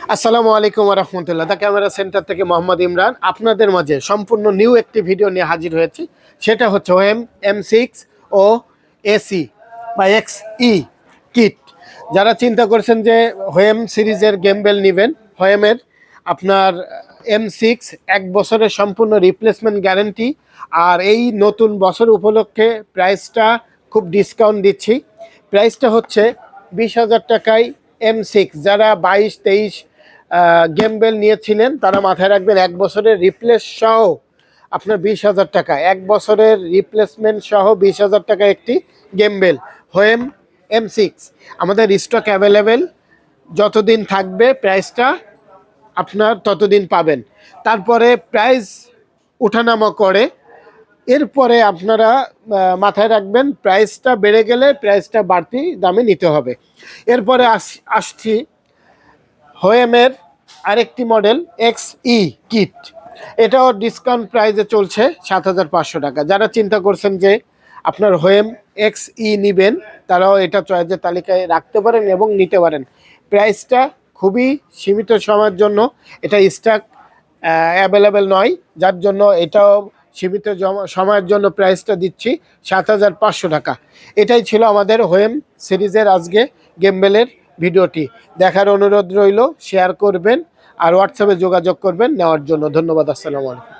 আসসালামু আলাইকুম ওয়া রাহমাতুল্লাহ। দ্য ক্যামেরা সেন্টার থেকে মোহাম্মদ ইমরান আপনাদের মাঝে সম্পূর্ণ নিউ একটি ভিডিও নিয়ে হাজির হয়েছি। সেটা হচ্ছে ওএম M6 ও এসি বা XE কিট। যারা চিন্তা করছেন যে হোয়েম সিরিজের গেমবেল নেবেন, হোয়েমের আপনার M6 এক বছরের সম্পূর্ণ রিপ্লেসমেন্ট গ্যারেন্টি। আর এই নতুন বছর উপলক্ষে প্রাইসটা খুব ডিসকাউন্ট দিচ্ছি। প্রাইসটা হচ্ছে 20,000 টাকায় M6। যারা 22-23 গেমবেল নিয়েছিলেন তারা মাথায় রাখবেন এক বছরের রিপ্লেস সহ আপনার 20,000 টাকা, এক বছরের রিপ্লেসমেন্ট সহ 20,000 টাকা একটি গেমবেল হোয়েম M6। আমাদের স্টক অ্যাভেলেবেল, যতদিন থাকবে প্রাইসটা আপনার ততদিন পাবেন। তারপরে প্রাইস ওঠানামা করে, এরপরে আপনারা মাথায় রাখবেন প্রাইসটা বেড়ে গেলে প্রাইসটা বাড়তি দামে নিতে হবে। এরপরে আসছি হোয়েমের আরেকটি মডেল XE কিট। এটাও ডিসকাউন্ট প্রাইসে চলছে 7,500 টাকা। যারা চিন্তা করছেন যে আপনার হোয়েম XE নেবেন তারাও এটা চয়েসের তালিকায় রাখতে পারেন এবং নিতে পারেন। প্রাইসটা খুবই সীমিত সময়ের জন্য, এটা স্টক অ্যাভেলেবেল নয়, যার জন্য এটাও সীমিত সময়ের জন্য প্রাইসটা দিচ্ছি 7,500 টাকা। এটাই ছিল আমাদের হোয়েম সিরিজের আজকে গেমবেলের ভিডিওটি। দেখার অনুরোধ রইল, শেয়ার করবেন আর হোয়াটসঅ্যাপে যোগাযোগ করবেন নেওয়ার জন্য। ধন্যবাদ। আসসালামু আলাইকুম।